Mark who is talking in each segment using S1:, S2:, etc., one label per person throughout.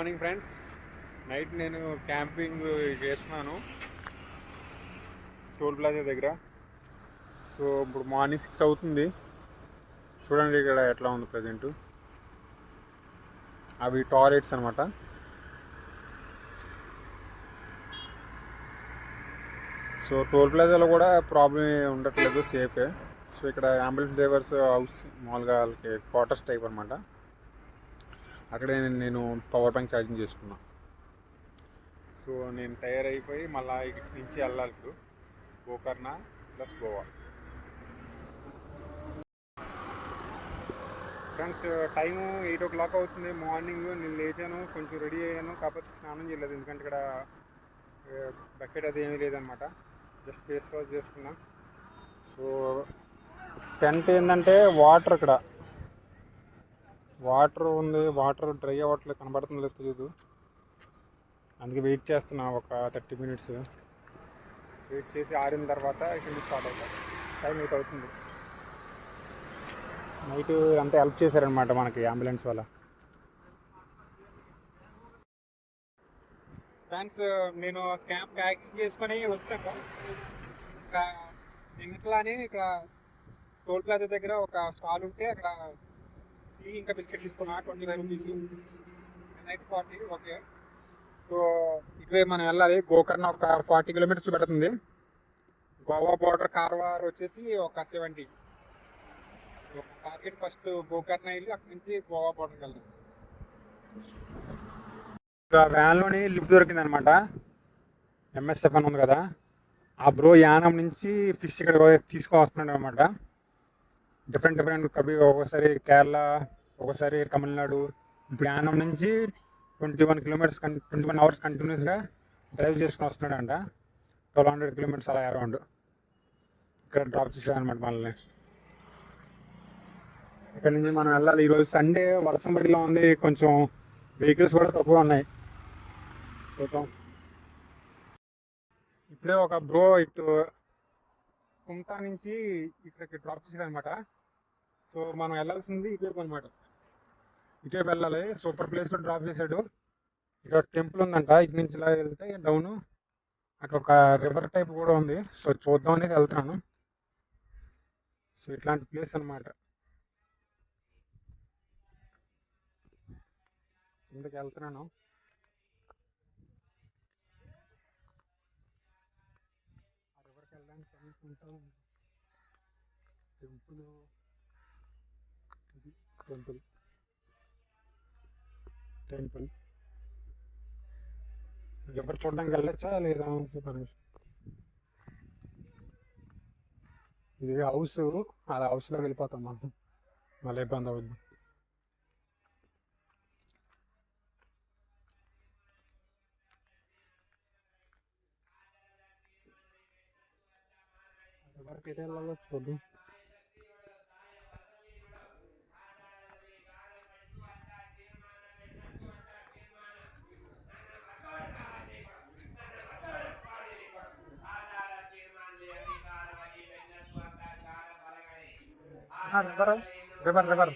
S1: Morning friends. Night నేను camping చేస్తున్నాను toll plaza దగ్గర. సో ఇప్పుడు మార్నింగ్ 6 అవుతుంది. చూడండి ఇక్కడ ఎట్లా ఉంది ప్రజెంట్. అవి టాయిలెట్స్ అనమాట. సో టోల్ ప్లాజాలో కూడా ప్రాబ్లం ఉండట్లేదు, సేఫే. సో ఇక్కడ అంబులెన్స్ డ్రైవర్స్ హౌస్ మామూలుగా వాళ్ళకి క్వార్టర్స్ టైప్ అనమాట. అక్కడే నేను పవర్ బ్యాంక్ ఛార్జింగ్ చేసుకున్నా. సో నేను తయారైపోయి మళ్ళీ ఇక్కడి నుంచి వెళ్ళాలి ఇప్పుడు Gokarna plus Goa. Friends time 8 o'clock అవుతుంది. మార్నింగ్ నేను లేచాను, కొంచెం రెడీ అయ్యాను, కాకపోతే స్నానం చేయలేదు ఎందుకంటే ఇక్కడ బకెట్ అది ఏమీ లేదనమాట. జస్ట్ ఫేస్ వాష్ చేసుకున్నా. సో టెంట్ ఏంటంటే వాటర్, ఇక్కడ వాటర్ ఉంది, వాటర్ డ్రై అవ్వట్లేదు, కనబడుతుందో తెలియదు. అందుకే వెయిట్ చేస్తున్నా ఒక 30 minutes. వెయిట్ చేసి ఆరిన తర్వాత ఇక్కడ స్టార్ట్ అవుతాం. టైం 8 అవుతుంది. నైట్ అంతా హెల్ప్ చేశారనమాట మనకి అంబులెన్స్ వల్ల. ఫ్రెండ్స్ నేను క్యాంప్ ప్యాకింగ్ చేసుకొని వస్తాను. ఇక్కడ నిన్నట్లానే ఇక్కడ టోల్ ప్లాజా దగ్గర ఒక స్టాల్ ఉంటే అక్కడ టీ ఇంకా బిస్కెట్ తీసుకున్నా 25 rupees, నైట్ 40. ఓకే. సో ఇటువే మనం వెళ్ళాలి. గోకర్ణ ఒక 40 kilometers పడుతుంది. గోవా బార్డర్ కార్వార్ వచ్చేసి ఒక 70. టార్గెట్ ఫస్ట్ గోకర్ణ వెళ్ళి అక్కడి నుంచి గోవా బార్డర్కి వెళ్దాం. వ్యాన్లోని లిఫ్ట్ దొరికింది అనమాట. MSF అని ఉంది కదా, ఆ బ్రో యానం నుంచి ఫిష్ ఇక్కడ తీసుకువస్తున్నాడు అనమాట. డిఫరెంట్ కవి, ఒకసారి కేరళ, ఒకసారి తమిళనాడు. ఇప్పుడు యానం నుంచి 21 hours కంటిన్యూస్గా డ్రైవ్ చేసుకుని వస్తున్నాడు అంట. 1200 kilometers అలా అరౌండ్. ఇక్కడ డ్రాప్ చేసాడు అనమాట మనల్ని. ఇక్కడ నుంచి మనం వెళ్ళాలి. ఈరోజు సండే, వర్షం పడిలో ఉంది, కొంచెం వెహికల్స్ కూడా తక్కువ ఉన్నాయి. చూద్దాం. ఇప్పుడే ఒక బ్రో ఇటు కుంతా నుంచి ఇక్కడికి డ్రాప్ చేసాడు అనమాట. సో మనం వెళ్ళాల్సింది ఇటువైపు అనమాట. ఇటువైపు వెళ్ళాలి. సూపర్ ప్లేస్లో డ్రాప్ చేశాడు. ఇక్కడ టెంపుల్ ఉందంట. ఇటు నుంచి ఇలా వెళ్తే డౌన్ అక్కడ ఒక రివర్ టైప్ కూడా ఉంది. సో చూద్దాం అనేది వెళ్తున్నాను. సో ఇట్లాంటి ప్లేస్ అనమాట. కిందకి వెళ్తున్నాను. ఆ రివర్కి వెళ్ళడానికి టెంపుల్ టెంపుల్ రివర్ చూడడానికి వెళ్ళచ్చా లేదా? ఇది హౌస్, అలా హౌస్లో వెళ్ళిపోతాం మనం, మళ్ళీ ఇబ్బంది అవుద్ది. ఎవరికి ఎటు వెళ్ళాలో చూద్దాం. రివర్ రివర్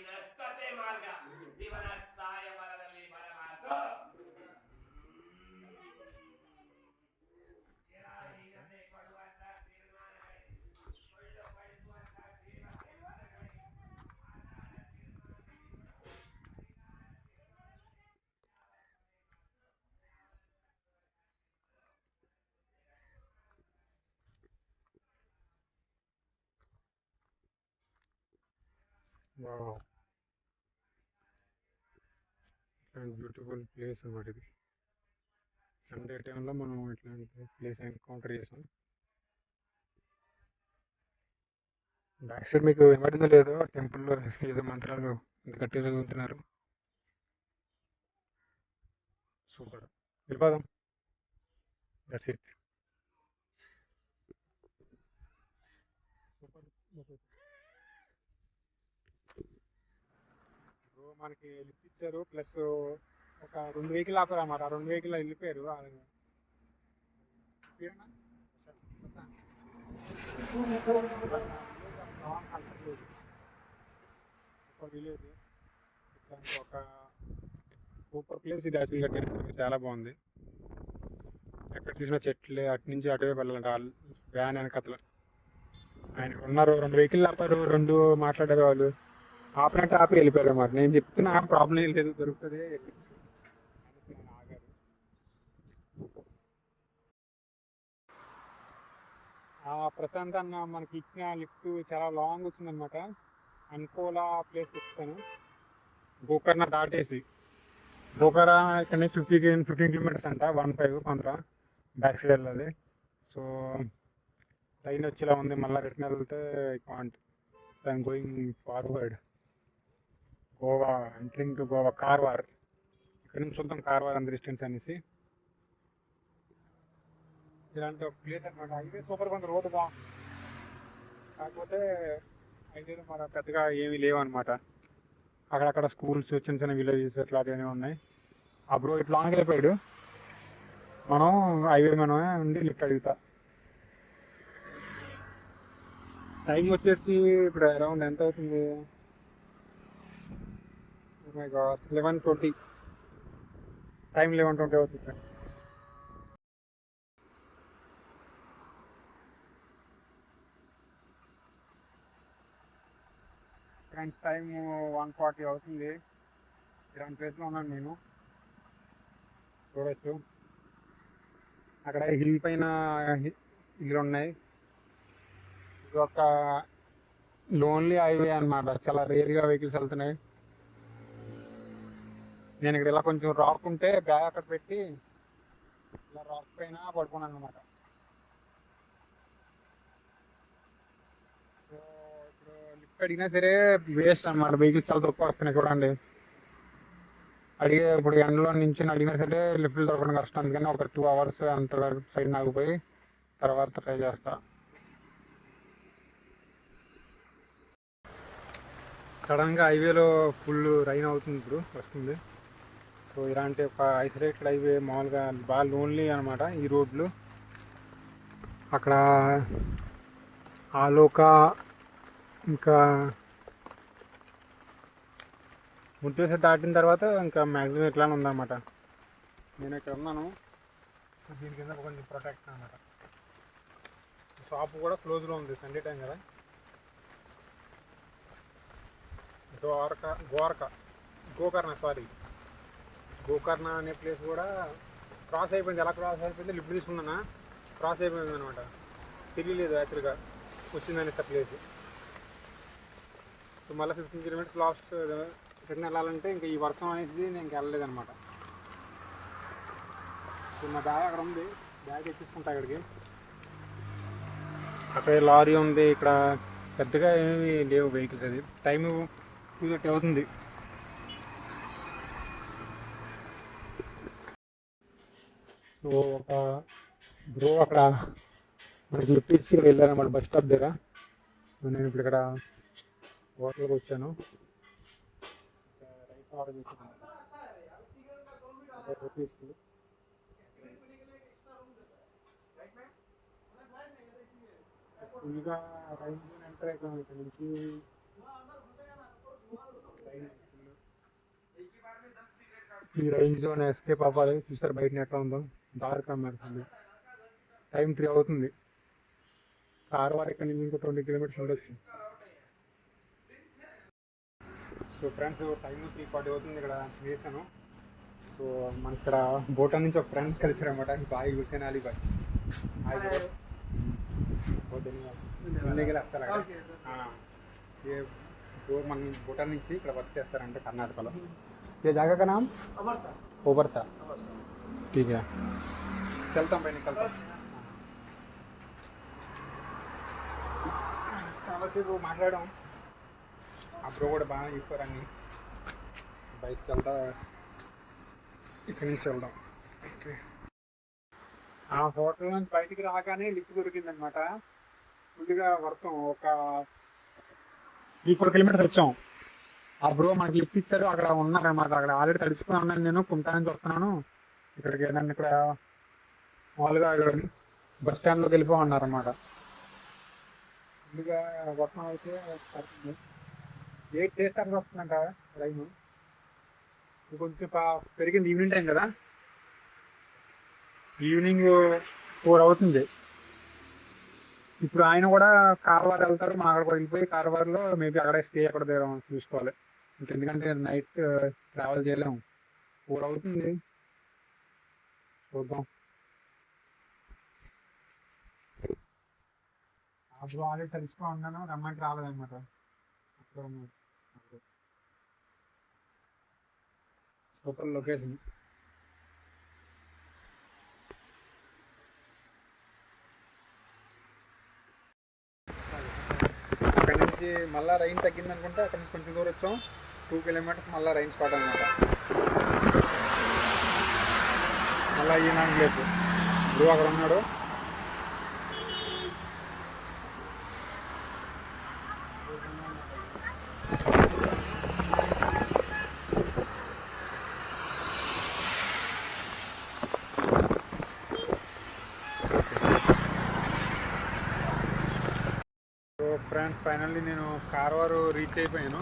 S1: బ్యూటిఫుల్ ప్లేస్ అన్నమాట ఇది. సండే టైంలో మనం ఇట్లాంటి ప్లేస్ ఎన్కౌంటర్ చేసాం. బ్యాక్ సైడ్ మీకు వినబడిందో లేదో, టెంపుల్లో ఏదో మంత్రాలు గట్టిగా చదువుతున్నారు. సూపర్. వెళ్ళిపోదాం. That's it. మనకి లిఫ్ట్ ఇచ్చారు, ప్లస్ ఒక 2 వెహికల్ ఆపారు అన్నమాట. ఆ 2 వెహికల్ వెళ్ళిపోయారు. ఒక విలేజ్, ఒక సూపర్ ప్లేస్ ఇది యాక్చువల్గా నేచర్ చాలా బాగుంది. ఎక్కడ చూసినా చెట్లే, అటు నుంచి అటువైపు వెళ్ళాలంట వ్యాన్ వెనకతలు. ఆయన ఉన్నారు 2 వెహికల్ ఆపారు, 2 మాట్లాడారు వాళ్ళు. ఆపినట్టు ఆపి వెళ్ళిపోయారు అన్నమాట. నేను చెప్తున్నా ప్రాబ్లం ఏం లేదు, దొరుకుతుంది అనేసి ఆయన ఆగారు. ఆ ప్రశాంత్ అన్న మనకి ఇచ్చిన లిఫ్ట్ చాలా లాంగ్ వచ్చిందనమాట. అనుకోలా ప్లేస్ చెప్తాను. గోకర్ణ దాటేసి, గోకర్ణ ఇక్కడ నుంచి 15 కిలోమీటర్స్ అంట, 15 పంద్రా బ్యాక్ సైడ్ వెళ్ళాలి. సో ట్రైన్ వచ్చేలా ఉంది, మళ్ళీ రిటర్న్ వెళ్తే can't. I'm going forward. Goa, entering to Goa, Karwar. ఇక్కడ నుంచి చూద్దాం కార్వార్ అంత డిస్టెన్స్ అనేసి. ఇలాంటి ఒక ప్లేస్ అనమాట. హైవే సూపర్గా ఉంది, రోడ్డు బాగుంది. కాకపోతే హైవేలో మన పెద్దగా ఏమీ లేవు అనమాట. అక్కడక్కడ స్కూల్స్, చిన్న చిన్న విలేజెస్ అట్లాంటివన్నీ ఉన్నాయి. ఆ బ్రో ఇట్లా లాంగ్ వెళ్ళిపోయాడు, మనం హైవే మనమే ఉండి లిఫ్ట్ అడుగుతా. టైం వచ్చేసి ఇప్పుడు అరౌండ్ ఎంత అవుతుంది? 11:20. టైం 11:20 అవుతుంది. ఫ్రెండ్స్ టైం 1:40 అవుతుంది. ఇలాంటి ప్లేస్లో ఉన్నాను నేను, చూడొచ్చు. అక్కడ హిల్ పైన ఇల్లు ఉన్నాయి. ఇది ఒక లోన్లీ హైవే అనమాట, చాలా రేర్గా వెహికల్స్ వెళ్తున్నాయి. నేను ఇక్కడ ఇలా కొంచెం రాక్ ఉంటే బ్యాగ్ అక్కడ పెట్టి ఇలా రాక్ పైన పడుకున్నాను అనమాట. సో ఇప్పుడు లిఫ్ట్ అడిగినా సరే వేస్ట్ అనమాట, వెహికల్స్ చాలా తక్కువ వస్తున్నాయి చూడండి. ఇప్పుడు ఎండలో నుంచి అడిగినా సరే లిఫ్ట్లు దొరకడం కష్టం. అందుకని ఒక 2 hours అంత సైడ్ నాగిపోయి తర్వాత ట్రై చేస్తా. సడన్గా హైవేలో ఫుల్ రైన్ అవుతుంది, ఇప్పుడు వస్తుంది. సో ఇలాంటి ఒక ఐసోలేటెడ్ హైవే, మామూలుగా బాగా లోన్లీ అనమాట ఈ రోడ్లు. అక్కడ ఆలోక, ఇంకా ముద్దేశ దాటిన తర్వాత ఇంకా మ్యాక్సిమం ఇట్లానే ఉందన్నమాట. నేను ఇక్కడ ఉన్నాను, దీని కింద కొంచెం ప్రొటెక్ట్ అనమాట. షాప్ కూడా క్లోజ్లో ఉంది, సండే టైం కదా. గోకర్ణ అనే ప్లేస్ కూడా క్రాస్ అయిపోయింది. ఎలా క్రాస్ అయిపోయింది, లిఫ్ట్ తీసుకున్నానా క్రాస్ అయిపోయింది అనమాట. తెలియలేదు యాక్చువల్గా వచ్చిందని ప్లేస్. సో మళ్ళీ 15 kilometers లాస్ట్ రిటర్న్ వెళ్ళాలంటే ఇంకా ఈ వర్షం అనేది నేను ఇంకా వెళ్ళలేదు అనమాట. సో నా బ్యాగ్ అక్కడ ఉంది, బ్యాగ్ ఎక్కించుకుంటా అక్కడికి. అక్కడ లారీ ఉంది, ఇక్కడ పెద్దగా ఏమీ లేవు వెహికల్స్. అది టైము 2:30 అవుతుంది. సో ఒక బ్రో అక్కడ మనకి లిఫ్ట్ ఇచ్చి వెళ్ళారన్నమాట బస్ స్టాప్ దగ్గర. సో నేను ఇప్పుడు ఇక్కడ హోటల్కి వచ్చాను, రైస్ ఆర్డర్ చేశాను. రూపీస్ ఫుల్గా రైన్ జోన్ ఎంటర్ అయిపోయాం. ఇక్కడ నుంచి ఈ రైన్ జోన్ ఎస్కేప్ అవ్వాలి. చూసారు బయట ఎట్లా ఉందో, డార్క్ మెరుస్తుంది. టైం 3 అవుతుంది. కార్వార్ ఇక్కడ నుంచి ఇంకో 20 kilometers ఉండొచ్చు. సో ఫ్రెండ్స్ టైం 3:40 అవుతుంది. ఇక్కడ వేసాను. సో మన ఇక్కడ భూటాన్ నుంచి ఒక ఫ్రెండ్స్ కలిసారనమాట, బాయ్ హుసేన్ అలీ బాయ్. ये जो मन भूटान నుంచి ఇక్కడ వర్క్ చేస్తారంటే కర్ణాటకలో. ये जगह का नाम ओबरसा. ठीक है, चलता हूँ, निकलता हूँ. చాలాసేపు మాట్లాడాం. అప్పుడు కూడా బాగా చెప్పారు అన్నీ. బయటకు వెళ్తా, ఇక్కడి నుంచి వెళ్దాం. ఓకే, ఆ హోటల్ నుంచి బయటికి రాగానే లిఫ్ట్ దొరికిందనమాట. ఫుల్గా వర్షం, ఒక 3-4 kilometers వచ్చాం. ఆ బ్రో మనకి లిఫ్ట్ ఇచ్చారు. అక్కడ ఉన్నారనమాట, అక్కడ ఆల్రెడీ తడిసిపోయి ఉన్నాను. నేను కుంటా నుంచి వస్తున్నాను ఇక్కడికి. నన్ను ఇక్కడ మామూలుగా ఇక్కడ బస్ స్టాండ్లోకి వెళ్ళిపోమన్నారన్నమాట. ఫుల్గా వర్షం అయితే 8 days తర్వాత వస్తుందంట రైన్. కొంచెం పెరిగింది ఈవినింగ్ టైం కదా, ఈవినింగ్ 4 అవుతుంది. ఇప్పుడు ఆయన కూడా కార్వార్ వెళ్తారు, మా అక్కడ వెళ్ళిపోయి కార్వార్లో మేబీ అక్కడే స్టే ఎక్కడ దగ్గర చూసుకోవాలి. ఎందుకంటే నైట్ ట్రావెల్ చేయలేము, 4 అవుతుంది. చూద్దాం. అప్పుడు ఆల్రెడీ తెలుసుకో ఉన్నాను, రమ్మంటే రాలేదన్నమాట. Super location. అక్కడ నుంచి మళ్ళీ రైన్ తగ్గింది అనుకుంటే అక్కడ నుంచి కొంచెం దూరం వచ్చాం, 2 కిలోమీటర్స్ మళ్ళీ రైన్ స్పాట్ అనమాట. మళ్ళీ ఈనాడు లేదు, ఇప్పుడు అక్కడ ఉన్నాడు. ఫ్రెండ్స్, ఫైనల్లీ నేను కార్వార్ రీచ్ అయిపోయాను.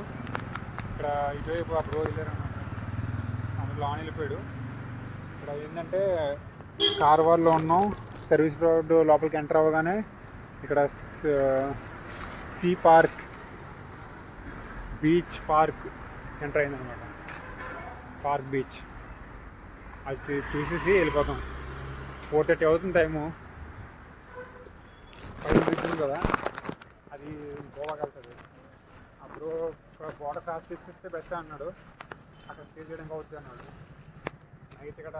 S1: ఇక్కడ ఇటువైపు అప్పుడు వెళ్ళారనమాట, అందులో ఆన్ వెళ్ళిపోయాడు. ఇక్కడ ఏంటంటే కార్వార్లో ఉన్నాం, సర్వీస్ రోడ్ లోపలికి ఎంటర్ అవ్వగానే ఇక్కడ sea park, beach park enter అయిందనమాట. పార్క్ బీచ్ అది చూసేసి వెళ్ళిపోతాం. 4:30 అవుతుంది టైము. పైన బ్రిడ్జ్ ఉంది కదా, అది గోవాకి వెళ్తుంది. అప్పుడు బోర్డర్ క్రాస్ చేసేస్తే బెస్ట్ అన్నాడు, అక్కడ స్టే చేయడానికి అవుతుంది అన్నాడు. నైట్ ఇక్కడ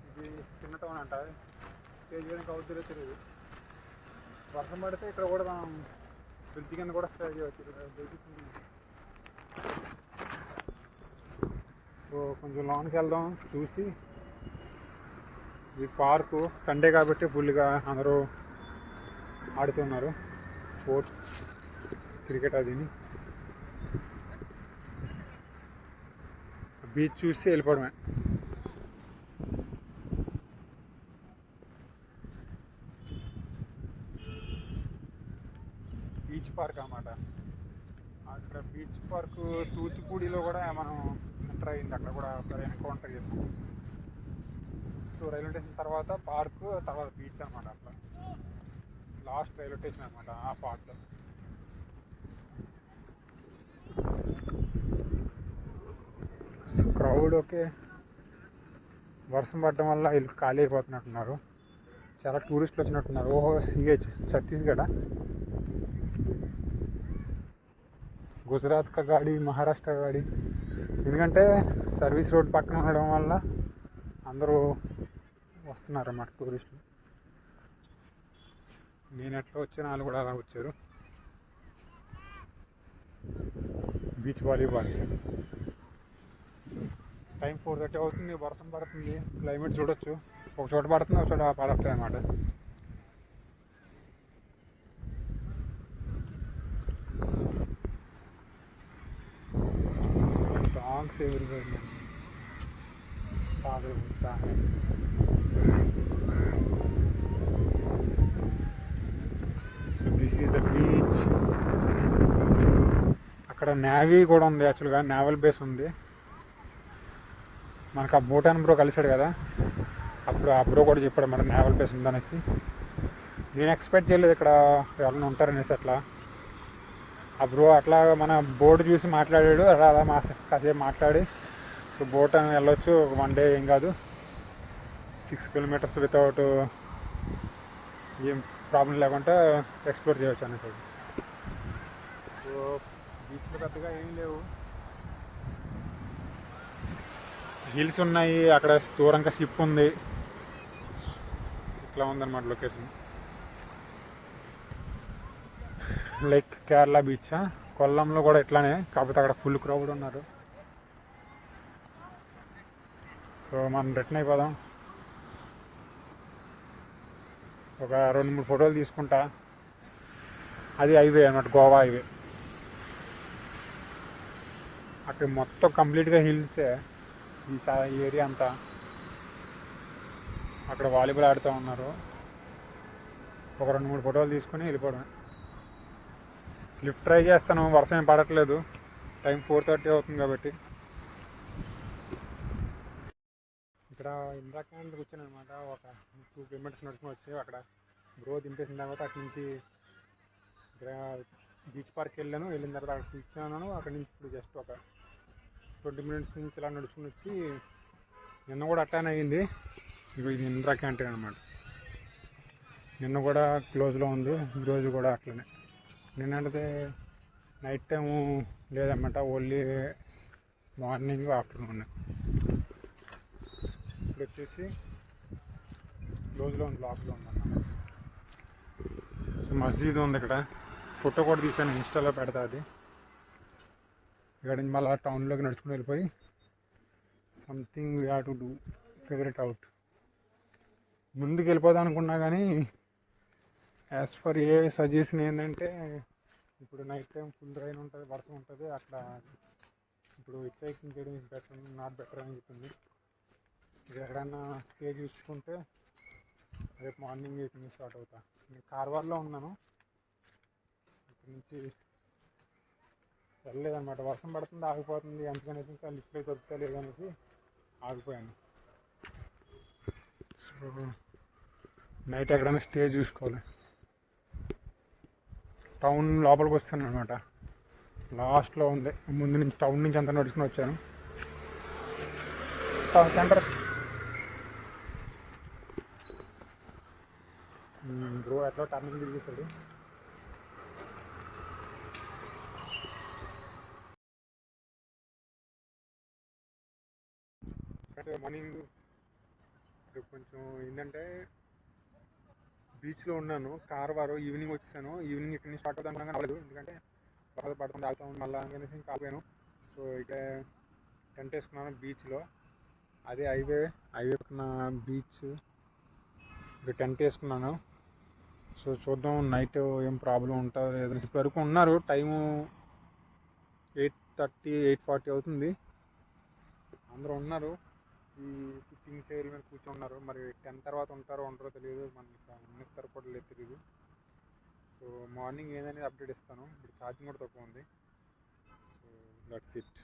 S1: ఇది చిన్న టౌన్ అంట, స్టే చేయడానికి అవుతుందో తెలియదు. వర్షం పడితే ఇక్కడ కూడా మనం బ్రిడ్జ్ కింద కూడా స్టే చేయవచ్చు. సో కొంచెం లోనికి వెళ్దాం చూసి. ఈ పార్కు సండే కాబట్టి ఫుల్గా అందరూ ఆడుతున్నారు స్పోర్ట్స్, క్రికెట్. అదిని బీచ్ చూసి వెళ్ళిపోవడమే. బీచ్ పార్క్ అన్నమాట. అక్కడ బీచ్ పార్క్ తూత్తుకుడిలో కూడా మనం ఎంటర్ అయింది, అక్కడ కూడా ఒకసారి ఎన్కౌంటర్ చేసాం. సో రైల్వే స్టేషన్ తర్వాత పార్క్, తర్వాత బీచ్ అనమాట. అట్లా లాస్ట్ రైల్వే స్టేషన్ అనమాట ఆ పార్క్లో. క్రౌడ్ ఓకే, వర్షం పడడం వల్ల ఇల్లు ఖాళీ అయిపోతున్నట్టున్నారు. చాలా టూరిస్టులు వచ్చినట్టున్నారు. ఓహో, సిహెచ్ ఛత్తీస్గఢ్, గుజరాత్ కా గాడి, మహారాష్ట్ర గాడి. ఎందుకంటే సర్వీస్ రోడ్ పక్కన ఉండడం వల్ల అందరూ వస్తున్నారు అన్నమాట టూరిస్టులు. నేను ఎట్లా వచ్చిన వాళ్ళు కూడా అలా వచ్చారు. Beach volleyball. టైం 4:30 అవుతుంది, వర్షం పడుతుంది. క్లైమేట్ చూడొచ్చు, ఒక చోట పడుతుంది, ఒక చోట పడట్లేదు అన్నమాట. డాగ్స్ ఎవరివైనా పాగలు ఉంటా. So this is the beach. అక్కడ నేవీ కూడా ఉంది, యాక్చువల్గా నేవల్ బేస్ ఉంది. మనకు ఆ భూటాన్ బ్రో కలిసాడు కదా, అప్పుడు ఆ బ్రో కూడా చెప్పాడు మరి నేవల్ బేస్ ఉందనేసి. నేను ఎక్స్పెక్ట్ చేయలేదు ఇక్కడ ఎవరైనా ఉంటారనేసి. అట్లా ఆ బ్రో అట్లా మన బోర్డు చూసి మాట్లాడాడు, అలా కాసేపు మాట్లాడి సో భూటాన్ వెళ్ళొచ్చు 1 డే, ఏం కాదు, 6 కిలోమీటర్స్ వితౌట్ ఏం ప్రాబ్లం లేకుండా ఎక్స్ప్లోర్ చేయవచ్చు అనేసి. సో బీచ్లో పెద్దగా ఏం లేవు, హిల్స్ ఉన్నాయి, అక్కడ దూరంగా షిప్ ఉంది. ఇట్లా ఉందన్నమాట లొకేషన్. లైక్ కేరళ బీచ్, కొల్లంలో కూడా ఇట్లానే, కాకపోతే అక్కడ ఫుల్ క్రౌడ్ ఉన్నారు. సో మనం రిటర్న్ అయిపోదాం. ఒక 2-3 ఫోటోలు తీసుకుంటా. అది హైవే అన్నమాట, గోవా హైవే. అక్కడ మొత్తం కంప్లీట్గా హిల్సే ఈ ఏరియా అంతా. అక్కడ వాలీబాల్ ఆడుతూ ఉన్నారు. ఒక 2-3 ఫోటోలు తీసుకుని వెళ్ళిపోవడం. లిఫ్ట్ ట్రై చేస్తాను, వర్షం ఏం పడట్లేదు. టైం 4:30 అవుతుంది కాబట్టి. ఇక్కడ ఇందిరా క్యాంప్ కూర్చొని అనమాట. ఒక 2 కిలోమీటర్స్ నడుచుకుని వచ్చి అక్కడ బ్రో దింపేసిన తర్వాత అక్కడి నుంచి ఇక్కడ బీచ్ పార్క్ వెళ్ళిన తర్వాత అక్కడ కూర్చున్నాను. అక్కడి నుంచి ఇప్పుడు జస్ట్ ఒక 20 మినిట్స్ నుంచి ఇలా నడుచుకుని వచ్చి నిన్న కూడా అట్టానే అయ్యింది. ఇది ఇందిరా క్యాంటీన్ అనమాట. నిన్న కూడా క్లోజ్లో ఉంది, ఈరోజు కూడా అట్లనే. నిన్నంటే నైట్ టైము లేదన్నమాట, ఓన్లీ మార్నింగ్ ఆఫ్టర్నూన్. ఇప్పుడు వచ్చేసి క్లోజ్లో ఉంది, లాక్లో ఉందన్నమాట. సో మస్జిద్ ఉంది ఇక్కడ, ఫోటో కూడా తీసాను, ఇన్స్టాలో పెడతా. అది ఇక్కడ నుంచి మళ్ళీ టౌన్లోకి నడుచుకుని వెళ్ళిపోయి something we have to do figure it out. ముందుకు వెళ్ళిపోదాం అనుకున్నా కానీ యాజ్ ఫర్ ఏ సజెషన్ ఏంటంటే ఇప్పుడు నైట్ టైం ఫుల్ రైన్ ఉంటుంది, వర్షం ఉంటుంది అక్కడ. ఇప్పుడు హిచ్హైకింగ్ చేయడం ఇస్ బెటర్, నాట్ బెటర్ అని చెప్పింది. ఇది ఎక్కడన్నా స్టే చూసుకుంటే రేపు మార్నింగ్ ఇక్కడ నుంచి స్టార్ట్ అవుతా. నేను కార్వార్లో ఉన్నాను, ఇక్కడ నుంచి వెళ్ళలేదన్నమాట. వర్షం పడుతుంది, ఆగిపోతుంది, అందుకనేసి ఇంకా లిఫ్ట్లో దొరుకుతా లేదనేసి ఆగిపోయాను. సో నైట్ ఎక్కడైనా స్టే చూసుకోవాలి. టౌన్ లోపలికి వస్తాను అనమాట, లాస్ట్లో ఉంది. ముందు నుంచి టౌన్ నుంచి అంతా నడుచుకుని వచ్చాను. టౌన్ సెంటర్ బ్రో ఎట్లా టర్నింగ్ తిరిగేశాడు. మార్నింగ్ కొంచెం ఏంటంటే బీచ్లో ఉన్నాను, కార్వారు ఈవినింగ్ వచ్చేసాను. ఈవినింగ్ ఇక్కడ నుంచి స్టార్ట్ అవుతాను కానీ అవ్వలేదు, ఎందుకంటే బాగా పడుతుంది, ఆగుతాము మళ్ళీ అనేసి ఇంకా ఆపాను. సో ఇక్కడ టెంట్ వేసుకున్నాను బీచ్లో, అదే హైవే పక్కన బీచ్. ఇక్కడ టెంట్ వేసుకున్నాను. సో చూద్దాం నైట్ ఏం ప్రాబ్లం ఉంటుందో లేదో. ఇప్పటి వరకు ఉన్నారు, టైము 8:30 8:40 అవుతుంది. అందరూ ఉన్నారు, ఈ సిట్టింగ్ చైర్ మీద కూర్చున్నారు. మరి 10 తర్వాత ఉంటారో ఉండరో తెలియదు, మనకి ఉన్నిస్తారో కూడా లేదు తెలియదు. సో మార్నింగ్ ఏదనేది అప్డేట్ ఇస్తాను. ఇప్పుడు ఛార్జింగ్ కూడా తక్కువ ఉంది. So that's it.